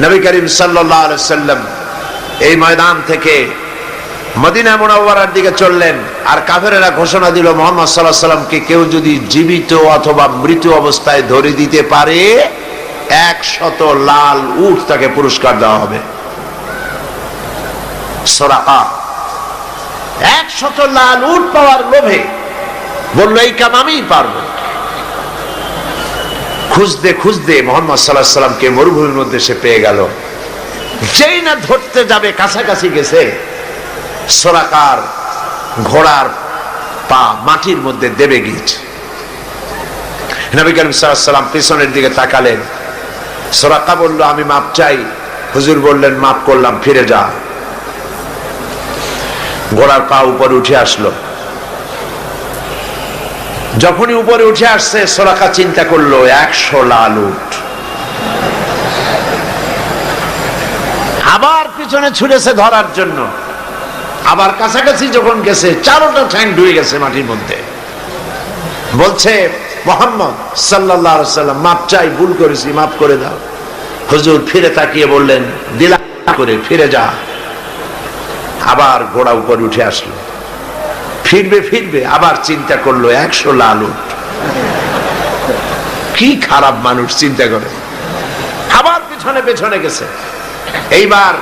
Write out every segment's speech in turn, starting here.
নবী করিম সাল্লাল্লাহু আলাইহি সাল্লাম এই ময়দান থেকে মদিনা মুনাওয়ারার দিকে চললেন, আর কাফেরেরা ঘোষণা দিল মুহাম্মদ সাল্লাল্লাহু আলাইহি সাল্লামকে কেউ যদি জীবিত অথবা মৃত অবস্থায় ধরে দিতে পারে 100 লাল উট তাকে পুরস্কার দেওয়া হবে। সুরাকা 100 লাল উট পাওয়ার লোভে বলল এই কাম আমিই পারবো। খুঁজতে খুঁজতে মুহাম্মদ সাল্লাল্লাহু আলাইহি সাল্লামকে মরুভূমির মধ্যে সে পেয়ে গেল। যেই না ধরতে যাবে কাছাকাছি গেছে, সুরাকার ঘোড়ার পা মাটির মধ্যে দেবে গিয়েছে। নবী করিম সাল্লাল্লাহু আলাইহি সাল্লাম পিছনের দিকে তাকালেন। সুরাকা বলল আমি মাপ চাই। হুজুর বললেন মাপ করলাম, ফিরে যা। ঘোড়ার পা উপরে উঠে আসলো। যখনই উপরে উঠে আসছে সুরাকা চিন্তা করলো 100 লাল উট। আবার পিছনে ছুটেছে ধরার জন্য। আবার কাছাকাছি যখন গেছে চারোটা ঠ্যাং ডুবে গেছে মাটির মধ্যে। বলছে মুহাম্মদ সাল্লাল্লাহু আলাইহি সাল্লাম মাপ চাই, ভুল করেছি, মাফ করে দাও। হুজুর ফিরে তাকিয়ে বললেন দিলা করে ফিরে যা। আবার ঘোড়া উপরে উঠে আসলো। ফিরবে আবার চিন্তা করলো 100 লাল উট। কি খারাপ মানুষ চিন্তা করে। আবার পিছনে পেছনে গেছে। এইবার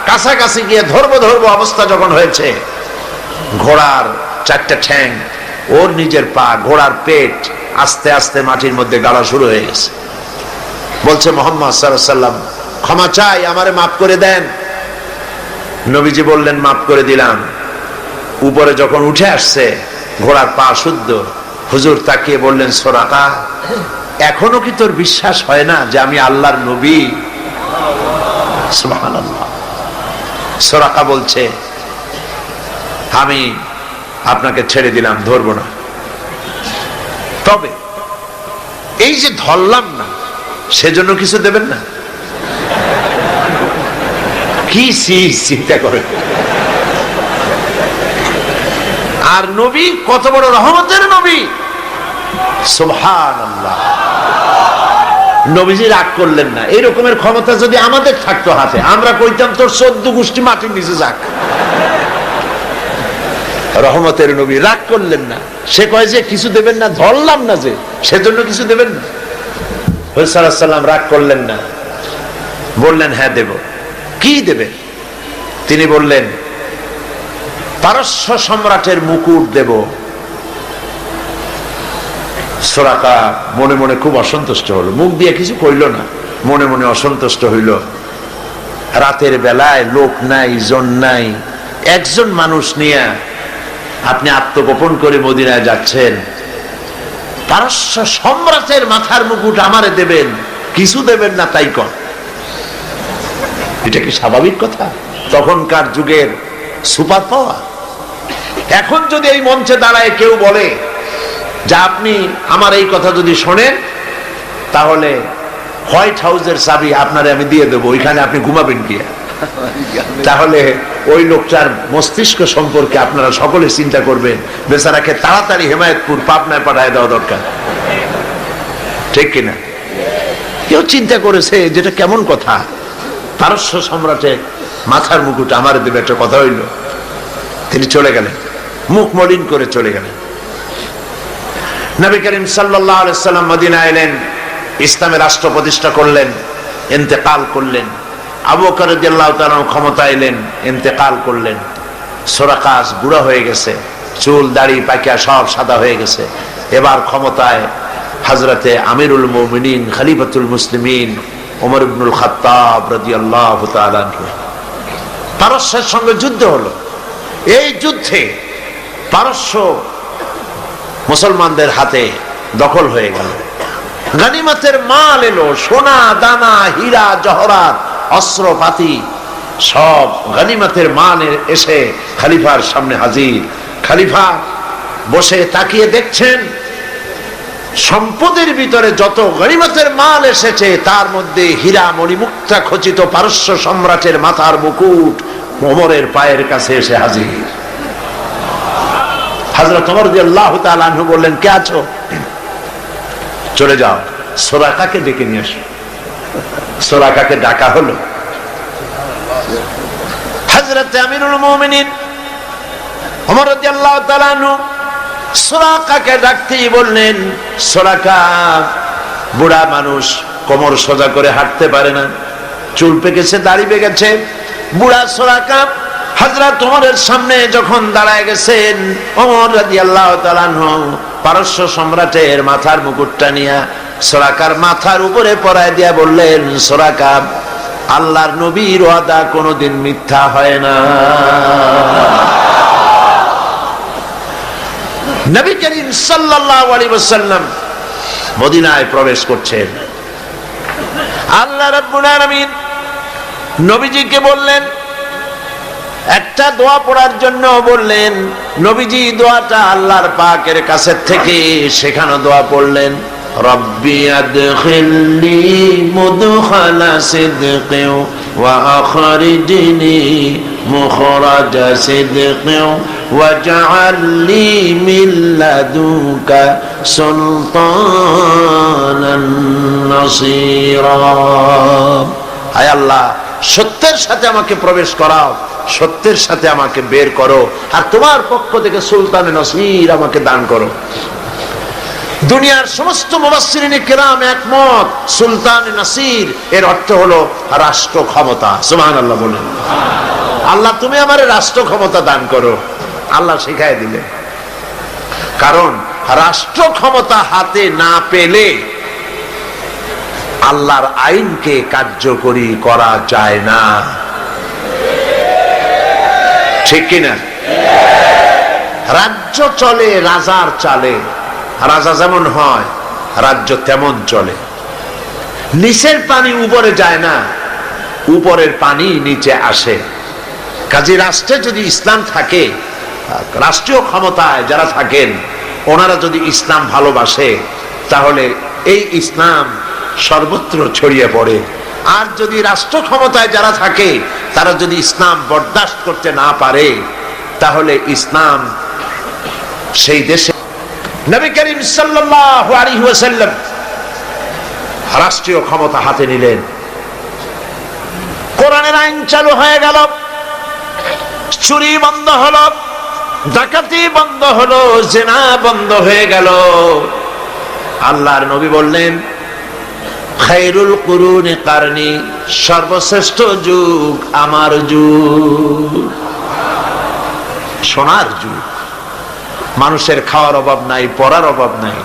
কাছাকাছি গিয়ে ধরবো অবস্থা যখন হয়েছে, ঘোড়ার 4টা ঠ্যাং, ওর নিজের পা, ঘোড়ার পেট আস্তে আস্তে মাটির মধ্যে গাড়া শুরু হয়ে গেছে। বলছে মুহাম্মদ সাল্লাল্লাহু আলাইহি সাল্লাম ক্ষমা চাই, আমারে মাফ করে দেন। নবীজি বললেন মাফ করে দিলাম। উপরে যখন উঠে আসছে ঘোড়ার পা শুদ্ধ। হুজুর তাকিয়ে বললেন সুরাকা এখনো কি তোর বিশ্বাস হয় না যে আমি আল্লাহর নবী? সুবহানাল্লাহ। সুরাকা বলছে আমি আপনাকে ছেড়ে দিলাম, ধরবো না। তবে এই যে ধরলাম না সেজন্য কিছু দেবেন না? কি চিন্তা করে। আর নবী কত বড় রহমতের নবী, সুবহানাল্লাহ। নবীজি রাগ করলেন না। এই রকমের ক্ষমতা যদি আমাদের থাকতো হাতে, আমরা কইতাম তোর 14 গোষ্ঠী মাটির নিচে যাক। রহমতের নবী রাগ করলেন না। সে কয় যে কিছু দেবেন না, ধরলাম না যে সেজন্য কিছু দেবেন না। হুজুর সাল্লাল্লাহু আলাইহি সাল্লাম রাগ করলেন না, বললেন হ্যাঁ দেব। কি দেবে? তিনি বললেন পারস্য সম্রাটের মুকুট দেব। সুরাকা মনে মনে খুব অসন্তুষ্ট হলো, মুখ দিয়ে কিছু কইল না, মনে মনে অসন্তুষ্ট হইল। রাতের বেলায় লোক নাই, জন নাই, একজন মানুষ নিয়ে আপনি আত্মগোপন করে মদিনায় যাচ্ছেন, পারস্য সম্রাটের মাথার মুকুট আমারে দেবেন, কিছু দেবেন না তাই কর। এটা কি স্বাভাবিক কথা? তখনকার যুগের সুপার পাওয়ার। এখন যদি এই মঞ্চে দাঁড়ায় কেউ বলে যে আপনি আমার এই কথা যদি শোনেন তাহলে হোয়াইট হাউসের চাবি আপনারে আমি দিয়ে দেবো, ওইখানে আপনি ঘুমাবেন কি? তাহলে ওই লোকটার মস্তিষ্ক সম্পর্কে আপনারা সকলে চিন্তা করবেন, বেচারাকে তাড়াতাড়ি হেমায়েতপুর পাবনায় পাঠায় দেওয়া দরকার, ঠিক কিনা? কেউ চিন্তা করেছে যেটা কেমন কথা? পারস্য সম্রাটের মাথার মুকুট আমার দেবে, একটা কথা হইল। তিনি চলে গেলেন, মুখ মলিন করে চলে গেলেন। নবী করিম সাল্লাল্লাহু আলাইহি সাল্লাম মদিনায় এলেন, ইসলামের রাষ্ট্র প্রতিষ্ঠা করলেন, ইন্তেকাল করলেন। আবু বকর রাদিয়াল্লাহু তাআলা ক্ষমতা এলেন, ইন্তেকাল করলেন। সুরাকা বুড়া হয়ে গেছে, চুল দাড়ি পাকিয়া সব সাদা হয়ে গেছে। এবার ক্ষমতায় হযরতে আমিরুল মুমিনিন খলিফাতুল মুসলিমিন ওমর ইবনুল খাত্তাব রাদিয়াল্লাহু তাআলা আনহু। পারস্যের সঙ্গে যুদ্ধ হলো। এই যুদ্ধে পারস্য মুসলমানদের হাতে দখল হয়ে গেল। গনিমতের মাল এলো, সোনা দানা হীরা জহরাত অস্ত্রপাতি সব গনিমতের মাল এসে খলিফার সামনে হাজির। খলিফা বসে তাকিয়ে দেখছেন সম্পদের ভিতরে যত গনিমতের মাল এসেছে তার মধ্যে হীরা মণিমুক্তা খচিত পারস্য সম্রাটের মাথার মুকুট ওমরের পায়ের কাছে এসে হাজির। হযরত ওমর রাদিয়াল্লাহু তাআলা আনহু বললেন কে আছো? চলে যাও, সুরাকাকে ডেকে নিয়ে আসো। সুরাকাকে ডাকা হলো। হযরত আমিরুল মুমিনিন ওমর রাদিয়াল্লাহু তাআলা আনহু সুরাকাকে ডাকতেই বললেন, সুরাকা বুড়া মানুষ, কোমর সোজা করে হাঁটতে পারে না, চুল পেকেছে, দাড়ি পেকেছে। বুড়া সুরাকা হযরত ওমরের সামনে যখন দাঁড়ায় গেছেন, ওমর রাদিয়াল্লাহু তাআলা আনহু পারস্য সম্রাটের মাথার মুকুটটা নিয়ে সুরাকার মাথার উপরে পরায় দিয়া বললেন, সুরাকা, আল্লাহর নবীর ওয়াদা কোনোদিন মিথ্যা হয় না। নবী করিম সাল্লাল্লাহু আলাইহি ওয়াসাল্লাম মদিনায় প্রবেশ করছেন। আল্লাহ রাব্বুল আলামিন নবীজিকে বললেন, একটা দোয়া পড়ার জন্য বললেন। নবীজি দোয়াটা আল্লাহর পাকের কাছে থেকে শেখানো দোয়া পড়লেন। রব্বি আদখিলনি মুদখালা সিদকিন ওয়া আখরিজনি মুখরাজা সিদকিন ওয়াজআল লি মিন লাদুনকা সুলতানান নাসীরা। হায় আল্লাহ, সত্যের সাথে আমাকে প্রবেশ করাও, সত্যের সাথে আমাকে বের করো, আর তোমার পক্ষ থেকে সুলতানে নসীর আমাকে দান করো। দুনিয়ার সমস্ত মুফাসসিরিনে কেরাম একমত, সুলতানে নসীর এর অর্থ হলো রাষ্ট্র ক্ষমতা। সুবহানাল্লাহ বলেন। আল্লাহ তুমি আমারে রাষ্ট্র ক্ষমতা দান করো। আল্লাহ শিখায় দিলেন, কারণ রাষ্ট্র ক্ষমতা হাতে না পেলে আল্লাহর আইনকে কার্যকরী করা যায় না, ঠিক কিনা? রাজ্য চলে রাজার চালে, রাজা যেমন হয় রাজ্য তেমন চলে। নিচের পানি উপরে যায় না, উপরের পানি নিচে আসে। কাজে রাষ্ট্রে যদি ইসলাম থাকে, রাষ্ট্রীয় ক্ষমতায় যারা থাকেন ওনারা যদি ইসলাম ভালোবাসে, তাহলে এই ইসলাম সর্বত্র ছড়িয়ে পড়ে। আর যদি রাষ্ট্র ক্ষমতায় যারা থাকে তারা যদি ইসলাম বরদাস্ত করতে না পারে, তাহলে ইসলাম সেই দেশে। নবী করিম সাল্লাল্লাহু আলাইহি ওয়াসাল্লাম রাষ্ট্রীয় ক্ষমতা হাতে নিলেন, কোরআনের আইন চালু হয়ে গেল, চুরি বন্ধ হলো, ডাকাতি বন্ধ হলো, জিনা বন্ধ হয়ে গেল। আল্লাহর নবী বললেন, খায়রুল কুরুনি কারনি, সর্বশ্রেষ্ঠ যুগ আমার যুগ, সোনার যুগ। মানুষের খাওয়ার অভাব নাই, পড়ার অভাব নাই,